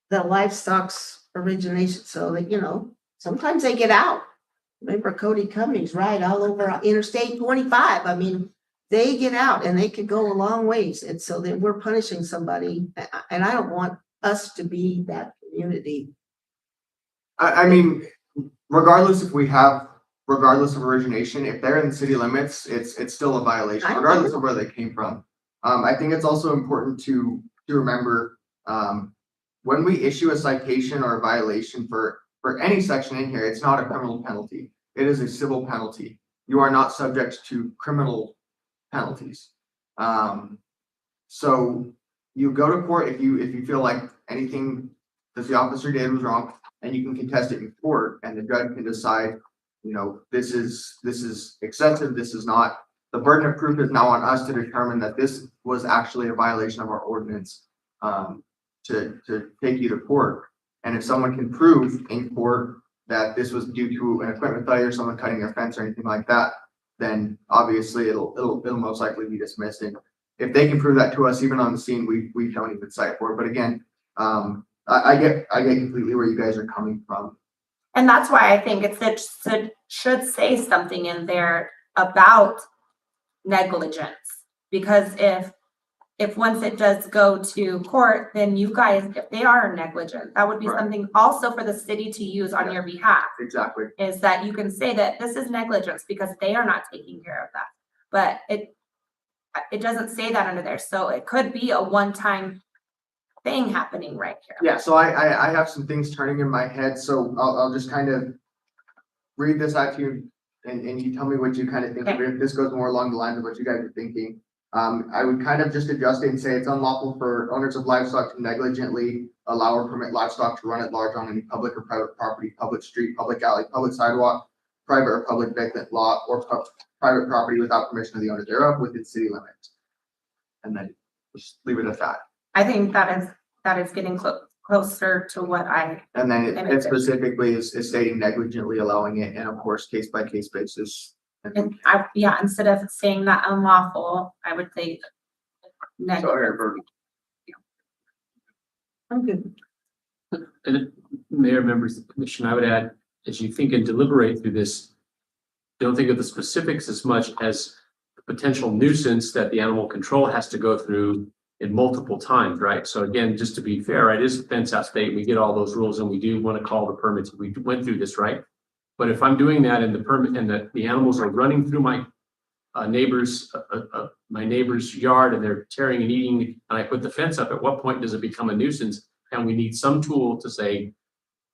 the livestock's origination, so that, sometimes they get out. Remember Cody Cummings, right, all over Interstate 25. I mean, they get out and they could go a long ways. And so then we're punishing somebody. And I don't want us to be that community. I mean, regardless of origination, if they're in the city limits, it's still a violation, regardless of where they came from. I think it's also important to remember, when we issue a citation or a violation for any section in here, it's not a criminal penalty. It is a civil penalty. You are not subject to criminal penalties. So you go to court if you feel like anything that the officer did was wrong, and you can contest it in court, and the judge can decide, this is excessive, this is not. The burden of proof is now on us to determine that this was actually a violation of our ordinance, to take you to court. And if someone can prove in court that this was due to an equipment failure, someone cutting their fence or anything like that, then obviously it'll most likely be dismissed. And if they can prove that to us, even on the scene, we don't even cite for it. But again, I get completely where you guys are coming from. And that's why I think it should say something in there about negligence. Because if once it does go to court, then you guys, if they are negligent, that would be Right. something also for the city to use on your behalf. Exactly. Is that you can say that this is negligence because they are not taking care of that. But it doesn't say that under there, so it could be a one-time thing happening right here. Yeah, so I have some things turning in my head, so I'll just kind of read this out to you and you tell me what you kind of think of it. If this goes more along the lines of what you guys are thinking. I would kind of just adjust it and say it's unlawful for owners of livestock to negligently allow or permit livestock to run at large on any public or private property, public street, public alley, public sidewalk, private or public vacant lot, or private property without permission of the owner thereof within city limits. And then just leave it at that. I think that is getting closer to what I, And then And it it- specifically is stating negligently allowing it, and of course, case by case basis. and instead of saying that unlawful, I would say negligence. I'm good. And Mayor, members of the commission, I would add, as you think and deliberate through this, don't think of the specifics as much as the potential nuisance that the animal control has to go through in multiple times, right? So again, just to be fair, it is a fence out state. We get all those rules and we do want to call the permits. We went through this, right? But if I'm doing that and the permit and the animals are running through my neighbor's yard and they're tearing and eating, and I put the fence up, at what point does it become a nuisance? And we need some tool to say,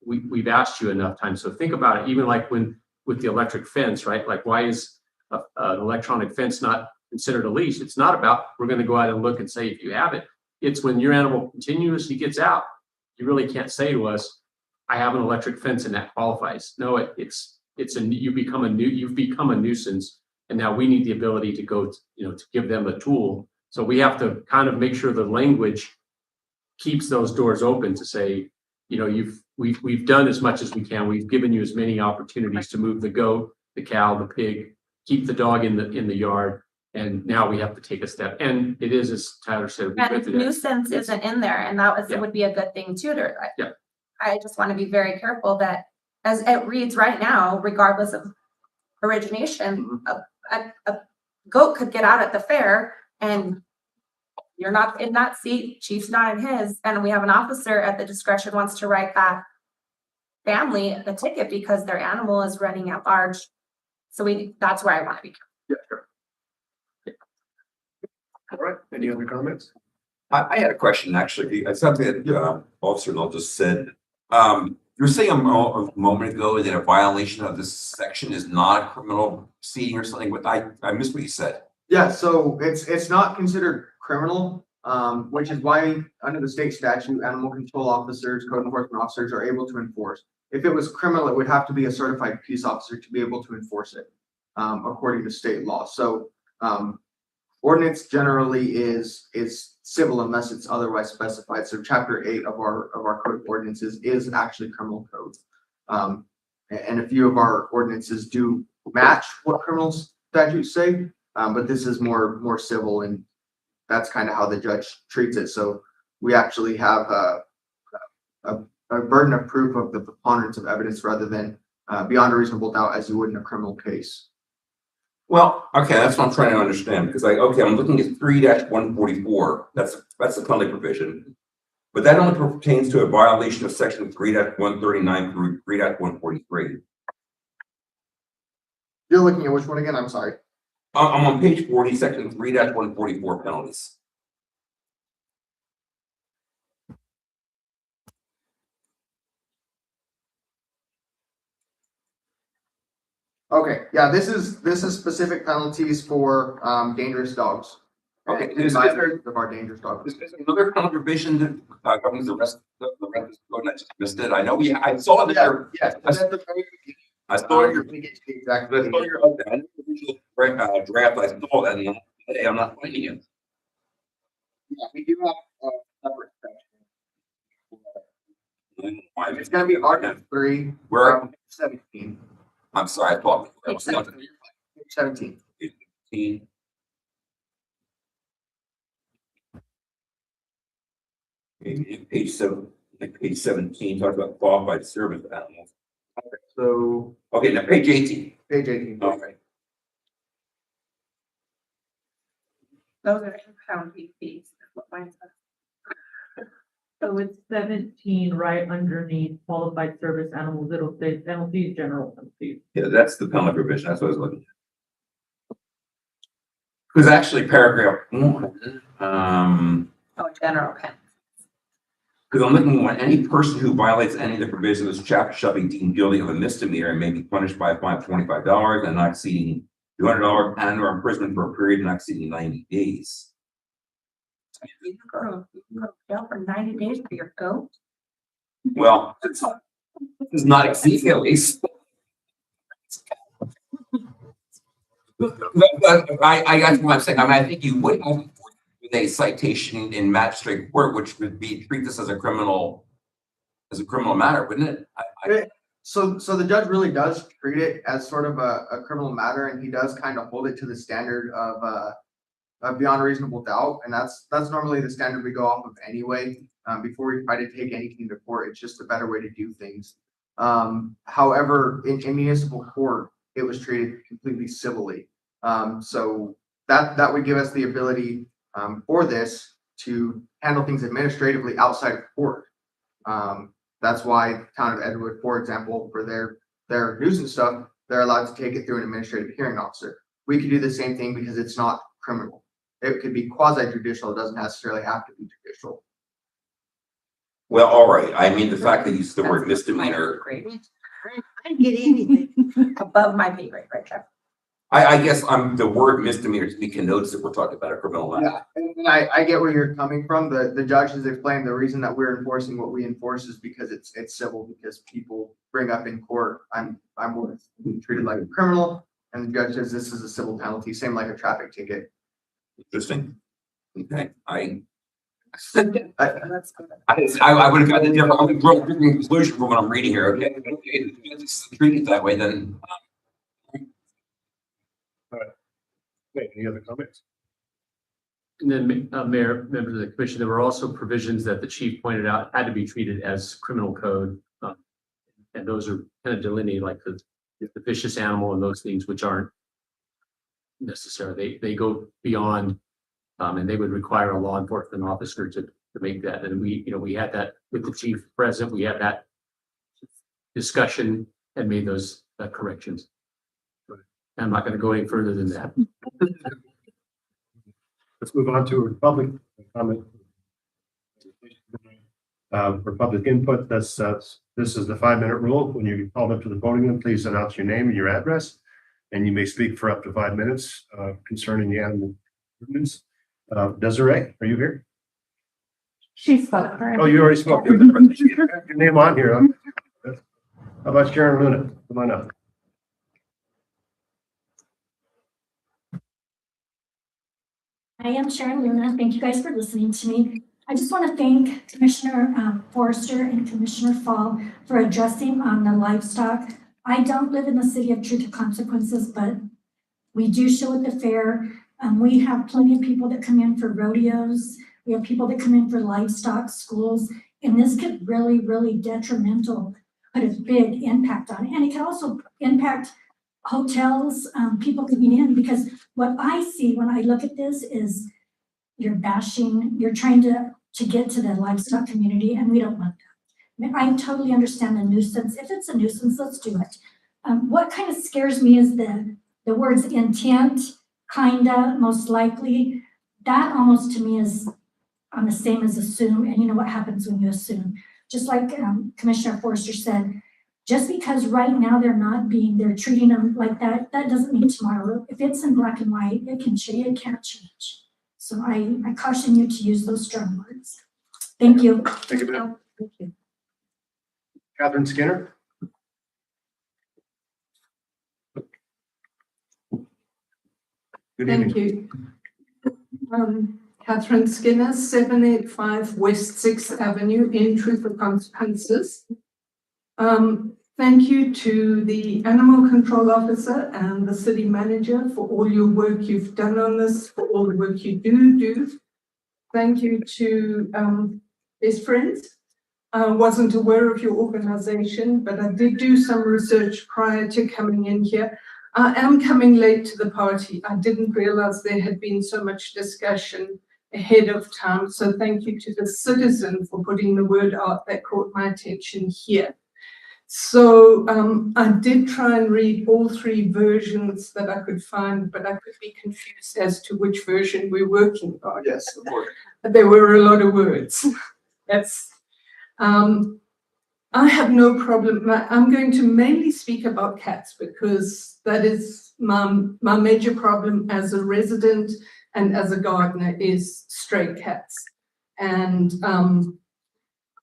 we've asked you enough times. So think about it, even like with the electric fence, right? Like, why is an electronic fence not considered a leash? It's not about, we're going to go out and look and say, if you have it, it's when your animal continuously gets out, you really can't say to us, I have an electric fence and that qualifies. No, you've become a nuisance. And now we need the ability to go, to give them a tool. So we have to kind of make sure the language keeps those doors open to say, we've done as much as we can. We've given you as many opportunities to move the goat, the cow, the pig, keep the dog in the yard. And now we have to take a step. And it is, as Tyler said, we went And through that. nuisance isn't in there, and that Yeah. would be a good thing too, Yeah. I just want to be very careful that as it reads right now, regardless of origination, a goat could get out at the fair and you're not in that seat, chief's not in his, and we have an officer at the discretion wants to write that family the ticket because their animal is running at large. So that's where I want to be. Yeah, sure. All right, any other comments? I had a question, actually. It's something that Officer Null just said. You were saying a moment ago that a violation of this section is not a criminal proceeding or something, but I missed what you said. Yeah, so it's not considered criminal, which is why under the state statute, animal control officers, code enforcement officers are able to enforce. If it was criminal, it would have to be a certified peace officer to be able to enforce it, according to state law. So ordinance generally is civil unless it's otherwise specified. So chapter 8 of our code of ordinances is actually criminal code. And a few of our ordinances do match what criminal statutes say, but this is more civil, and that's kind of how the judge treats it. So we actually have a burden of proof of the preponderance of evidence rather than beyond a reasonable doubt as you would in a criminal case. Well, okay, that's what I'm trying to understand, because I'm looking at 3-144. That's the penalty provision. But that only pertains to a violation of section 3-139 through 3-143. You're looking at which one again? I'm sorry. I'm on page 40, section 3-144 penalties. Okay, yeah, this is specific penalties for dangerous dogs. Okay, And is there of our dangerous dogs. is there another penalty provision that governs the rest of the code, and I just missed it? I know I saw it there. Yes, that's the very I saw your let me get to the exact. I saw your draft. I saw that, and I'm not finding it. Yeah, we do have separate section. Why? It's gonna be Ordinance 3. Where? 17. I'm sorry, I thought. Page 17. 15. Page 17 talks about qualified service animals. So Okay, now page 18. page 18. Okay. Those are impound fees. That's what mine says. So it's 17 right underneath qualified service animals, it'll say penalties, general penalties. Yeah, that's the penalty provision. That's what I was looking at. Because actually paragraph one, Oh, general pen. because I'm looking at any person who violates any of the provisions of this chapter shall be deemed guilty of a misdemeanor and may be punished by a fine of $25 and not exceeding $200 and/or imprisonment for a period not exceeding 90 days. You can go to jail for 90 days for your goat. Well, it's not exceeding at least. I got what I'm saying. I mean, I think you would have with a citation in magistrate court, which would be treat this as a criminal matter, wouldn't it? So the judge really does treat it as sort of a criminal matter, and he does kind of hold it to the standard of beyond reasonable doubt, and that's normally the standard we go off of anyway. Before we try to take anything to court, it's just a better way to do things. However, in municipal court, it was treated completely civilly. So that would give us the ability for this to handle things administratively outside of court. That's why the town of Edgewood, for example, for their nuisance stuff, they're allowed to take it through an administrative hearing officer. We could do the same thing because it's not criminal. It could be quasi judicial. It doesn't necessarily have to be judicial. Well, all right. I mean, the fact that you used the word misdemeanor, Great. I didn't get anything. Above my pay grade, right, Jeff? I guess the word misdemeanor to me connotes that we're talking about a criminal matter. Yeah, and I get where you're coming from. The judge has explained the reason that we're enforcing what we enforce is because it's civil, because people bring up in court, I'm being treated like a criminal, and the judge says this is a civil penalty, same like a traffic ticket. Interesting. Okay, I That's good. would have gotten a different conclusion from what I'm reading here. Okay, it's treated that way, then. Wait, any other comments? And then, Mayor, members of the commission, there were also provisions that the chief pointed out had to be treated as criminal code. And those are kind of delineated like the vicious animal and those things which aren't necessary. They go beyond, and they would require a law enforcement officer to make that. And we had that with the chief present. We had that discussion and made those corrections. I'm not going to go any further than that. Let's move on to public comment. For public input, this is the 5-minute rule. When you call up to the podium, please announce your name and your address, and you may speak for up to 5 minutes concerning the animal ordinance. Desiree, are you here? She spoke. Oh, you already spoke. Your name on here. How about Sharon Luna? Come on up. I am Sharon Luna. Thank you guys for listening to me. I just want to thank Commissioner Forrester and Commissioner Fall for addressing on the livestock. I don't live in the city of Truth or Consequences, but we do show at the fair. We have plenty of people that come in for rodeos. We have people that come in for livestock schools, and this could really, really detrimental, put a big impact on it. And it can also impact hotels, people coming in, because what I see when I look at this is you're bashing, you're trying to get to the livestock community, and we don't want that. I mean, I totally understand the nuisance. If it's a nuisance, let's do it. What kind of scares me is the words intent, kinda, most likely. That almost to me is on the same as assume, and you know what happens when you assume. Just like Commissioner Forrester said, just because right now they're treating them like that, that doesn't mean tomorrow. If it's in black and white, it can change, it can't change. So I caution you to use those strong words. Thank you. Thank you, ma'am. Thank you. Catherine Skinner. Good evening. Thank you. Catherine Skinner, 785 West 6th Avenue in Truth or Consequences. Thank you to the animal control officer and the city manager for all your work you've done on this, for all the work you do. Thank you to Best Friends. I wasn't aware of your organization, but I did do some research prior to coming in here. I am coming late to the party. I didn't realize there had been so much discussion ahead of time. So thank you to the citizen for putting the word out that caught my attention here. So I did try and read all three versions that I could find, but I could be confused as to which version we're working on. Yes, of course. There were a lot of words. That's, I have no problem. I'm going to mainly speak about cats because that is my major problem as a resident and as a gardener is stray cats and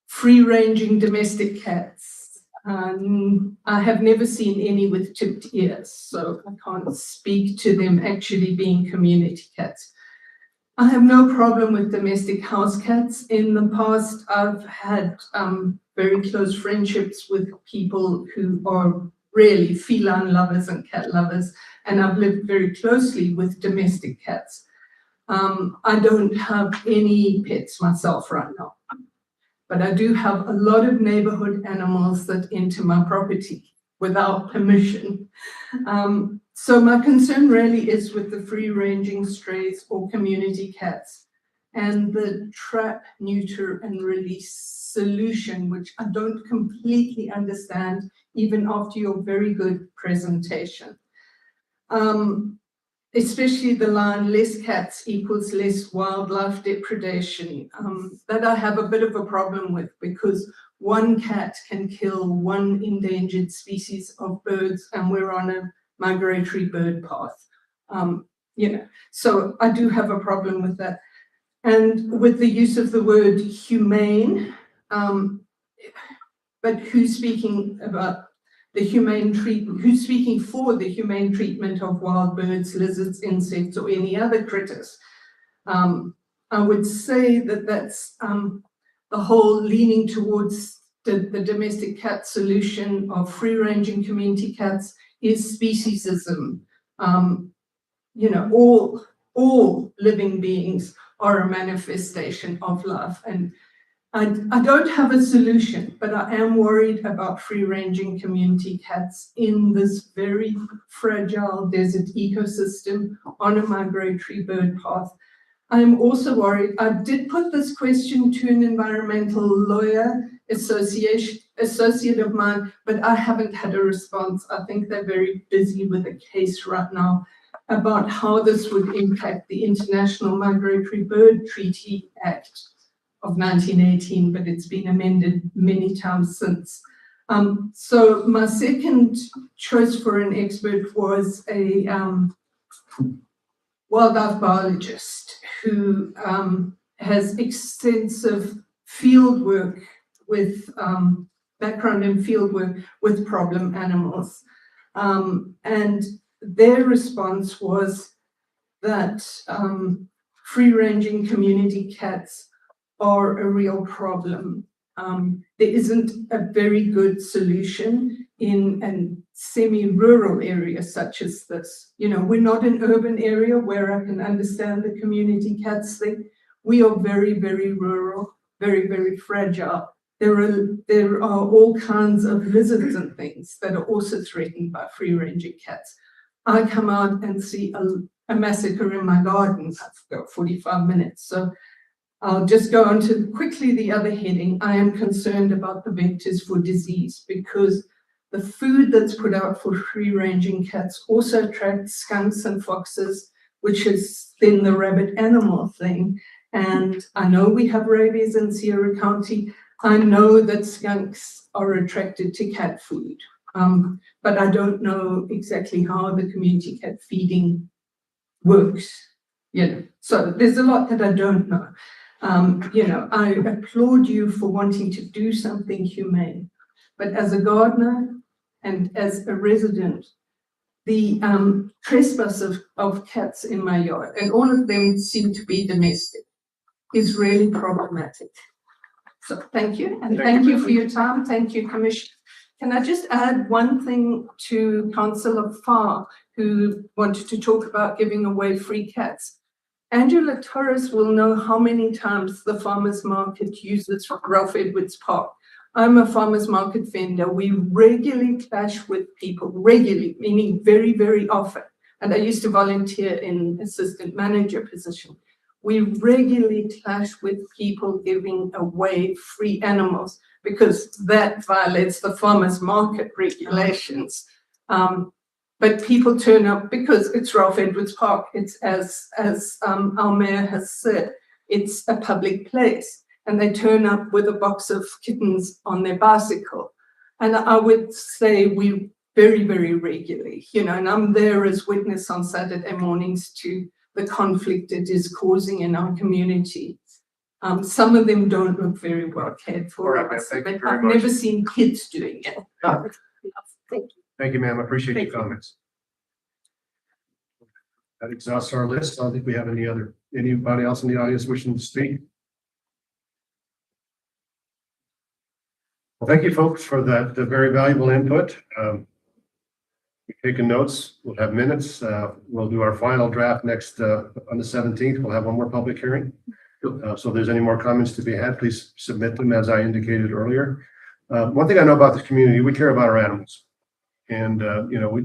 free-ranging domestic cats. I have never seen any with tipped ears, so I can't speak to them actually being community cats. I have no problem with domestic house cats. In the past, I've had very close friendships with people who are really feline lovers and cat lovers, and I've lived very closely with domestic cats. I don't have any pets myself right now, but I do have a lot of neighborhood animals that enter my property without permission. So my concern really is with the free-ranging strays or community cats and the trap, neuter, and release solution, which I don't completely understand even after your very good presentation. Especially the line, less cats equals less wildlife depredation. That I have a bit of a problem with because one cat can kill one endangered species of birds and we're on a migratory bird path. So I do have a problem with that. And with the use of the word humane, but who's speaking about the humane treatment, who's speaking for the humane treatment of wild birds, lizards, insects, or any other critters? I would say that that's the whole leaning towards the domestic cat solution of free-ranging community cats is speciesism. All living beings are a manifestation of life. And I don't have a solution, but I am worried about free-ranging community cats in this very fragile desert ecosystem on a migratory bird path. I'm also worried. I did put this question to an environmental lawyer associate of mine, but I haven't had a response. I think they're very busy with a case right now about how this would impact the International Migratory Bird Treaty Act of 1918, but it's been amended many times since. So my second choice for an expert was a wildlife biologist who has extensive field work with background in field work with problem animals. And their response was that free-ranging community cats are a real problem. There isn't a very good solution in a semi-rural area such as this. We're not an urban area where I can understand the community cats thing. We are very, very rural, very, very fragile. There are all kinds of lizards and things that are also threatened by free-ranging cats. I come out and see a massacre in my garden. I've got 45 minutes, so I'll just go on to quickly the other heading. I am concerned about the vectors for disease because the food that's put out for free-ranging cats also attracts skunks and foxes, which is then the rabbit animal thing. And I know we have rabies in Sierra County. I know that skunks are attracted to cat food, but I don't know exactly how the community cat feeding works. So there's a lot that I don't know. I applaud you for wanting to do something humane, but as a gardener and as a resident, the trespass of cats in my yard, and all of them seem to be domestic, is really problematic. So thank you, and thank you for your time. Thank you, Commissioner. Can I just add one thing to Councillor Farr, who wanted to talk about giving away free cats? Angela Torres will know how many times the farmers market uses Ralph Edwards Park. I'm a farmer's market vendor. We regularly clash with people, regularly, meaning very, very often. And I used to volunteer in assistant manager position. We regularly clash with people giving away free animals because that violates the farmer's market regulations. But people turn up because it's Ralph Edwards Park. It's as our mayor has said, it's a public place, and they turn up with a box of kittens on their bicycle. And I would say we very, very regularly, and I'm there as witness on Saturday mornings to the conflict it is causing in our community. Some of them don't look very well cared for. All right, ma'am. Thank you But very I've much. never seen kids doing it. Thank you. Thank you, ma'am. I appreciate your Thank you. comments. That exhausts our list. I don't think we have anybody else in the audience wishing to speak. Well, thank you, folks, for that very valuable input. We've taken notes. We'll have minutes. We'll do our final draft next on the 17th. We'll have one more public hearing. So if there's any more comments to be had, please submit them as I indicated earlier. One thing I know about this community, we care about our animals. And,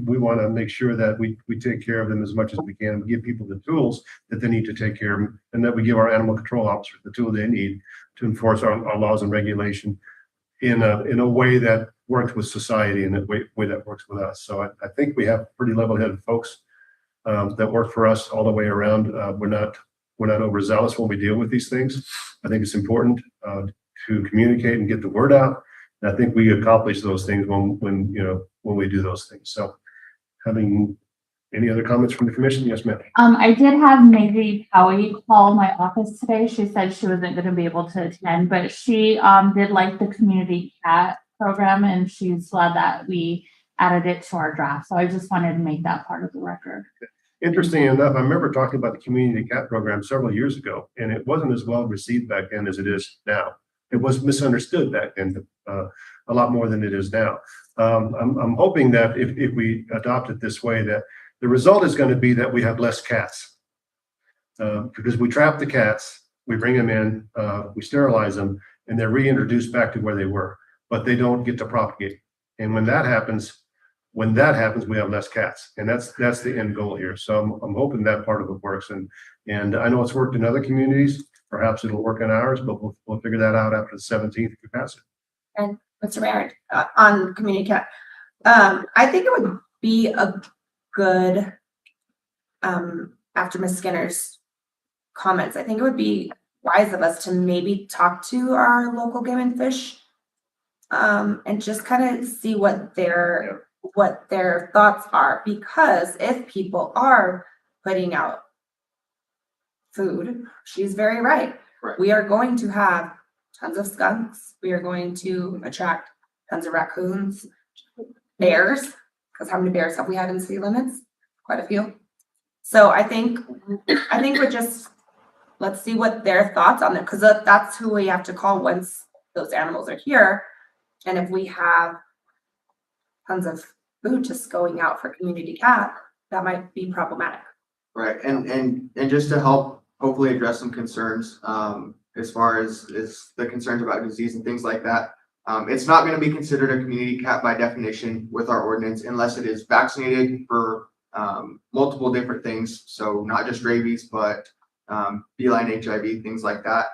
we want to make sure that we take care of them as much as we can, and give people the tools that they need to take care of them, and that we give our animal control officers the tool they need to enforce our laws and regulation in a way that works with society and a way that works with us. So I think we have pretty level-headed folks that work for us all the way around. We're not overzealous when we deal with these things. I think it's important to communicate and get the word out. And I think we accomplish those things when we do those things. So having any other comments from the commission? Yes, ma'am. I did have Maggie Cowie call my office today. She said she wasn't going to be able to attend, but she did like the community cat program, and she's glad that we added it to our draft. So I just wanted to make that part of the record. Interesting enough, I remember talking about the community cat program several years ago, and it wasn't as well received back then as it is now. It was misunderstood back then a lot more than it is now. I'm hoping that if we adopt it this way, that the result is going to be that we have less cats. Because we trap the cats, we bring them in, we sterilize them, and they're reintroduced back to where they were, but they don't get to propagate. And when that happens, we have less cats, and that's the end goal here. So I'm hoping that part of it works, and I know it's worked in other communities. Perhaps it'll work in ours, but we'll figure that out after the 17th if we pass it. And Mr. Mayor, on community cat, I think it would be a good, after Ms. Skinner's comments, I think it would be wise of us to maybe talk to our local game and fish, and just kind of see what their thoughts are, because if people are putting out food, she's very right. We are going to have tons of skunks. We are going to attract tons of raccoons, bears, because how many bears have we had in city limits? Quite a few. So I think we're just, let's see what their thoughts on it, because that's who we have to call once those animals are here. And if we have tons of food just going out for community cat, that might be problematic. Right, and just to help hopefully address some concerns, as far as the concerns about disease and things like that. It's not going to be considered a community cat by definition with our ordinance unless it is vaccinated for multiple different things. So not just rabies, but feline HIV, things like that.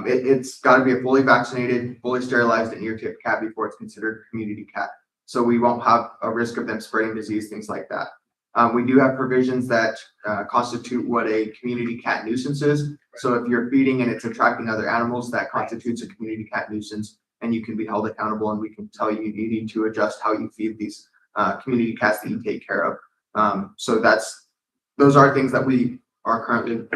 It's got to be a fully vaccinated, fully sterilized and ear-tipped cat before it's considered a community cat. So we won't have a risk of them spreading disease, things like that. We do have provisions that constitute what a community cat nuisance is. So if you're feeding and it's attracting other animals, that constitutes a community cat nuisance, and you can be held accountable, and we can tell you you need to adjust how you feed these community cats that you take care of. So those are things that we are currently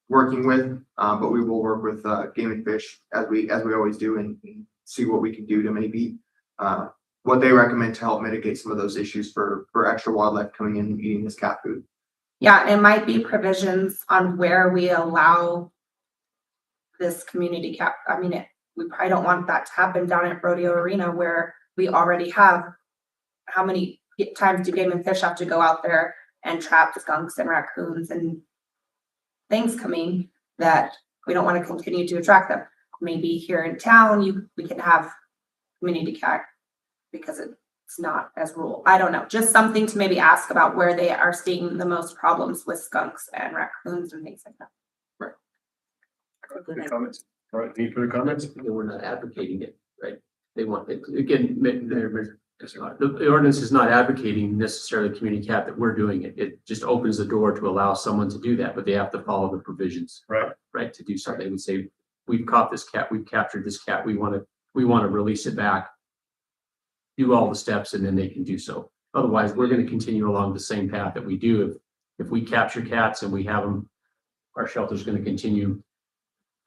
working with, but we will work with Game and Fish as we always do, and see what we can do to maybe what they recommend to help mitigate some of those issues for extra wildlife coming in and eating this cat food. Yeah, it might be provisions on where we allow this community cat. I mean, we probably don't want that to happen down at Rodeo Arena, where we already have, how many times do Game and Fish have to go out there and trap skunks and raccoons and things coming, that we don't want to continue to attract them. Maybe here in town, we can have community cat because it's not as rural. I don't know, just something to maybe ask about where they are seeing the most problems with skunks and raccoons and things like that. Any comments? All right, any further comments? We're not advocating it, right? They want it, again, the ordinance is not advocating necessarily community cat that we're doing it. It just opens the door to allow someone to do that, but they have to follow the provisions. Right. Right, to do something. They would say, we've caught this cat, we've captured this cat, we want to release it back. Do all the steps and then they can do so. Otherwise, we're going to continue along the same path that we do. If we capture cats and we have them, our shelter's going to continue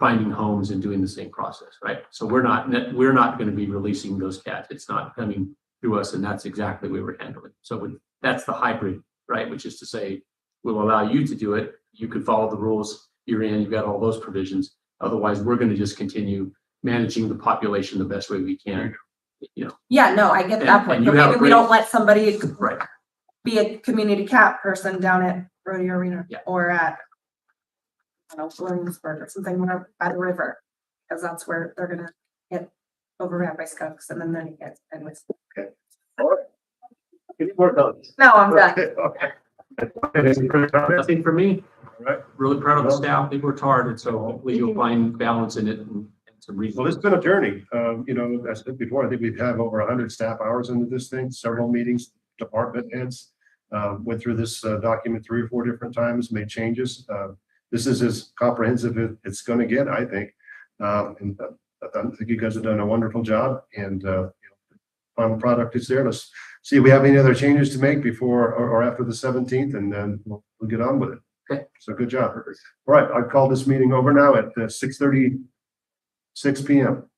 finding homes and doing the same process, right? So we're not going to be releasing those cats. It's not coming through us, and that's exactly what we're handling. So that's the hybrid, right? Which is to say, we'll allow you to do it. You can follow the rules. You're in. You've got all those provisions. Otherwise, we're going to just continue managing the population the best way we can. You know, Yeah, no, I get that And- point, and but you have maybe a we great- don't let somebody right? be a community cat person down at Rodeo Arena Yeah. or at, I don't know, Williamsburg or something, whatever, by the river. Because that's where they're gonna get overran by skunks and then it gets, anyways. Any more comments? No, I'm done. Okay. Any further comments? Nothing for me. All right. Really proud of the staff. They worked hard, and so hopefully you'll find balance in it and some reason. Well, it's been a journey. You know, as I said before, I think we've had over 100 staff hours into this thing, several meetings, department heads. Went through this document 3 or 4 different times, made changes. This is as comprehensive as it's going to get, I think. And I think you guys have done a wonderful job, and final product is there. Let's see if we have any other changes to make before or after the 17th, and then we'll get on with it. Okay. So good job. All right, I call this meeting over now at 6:36 p.m.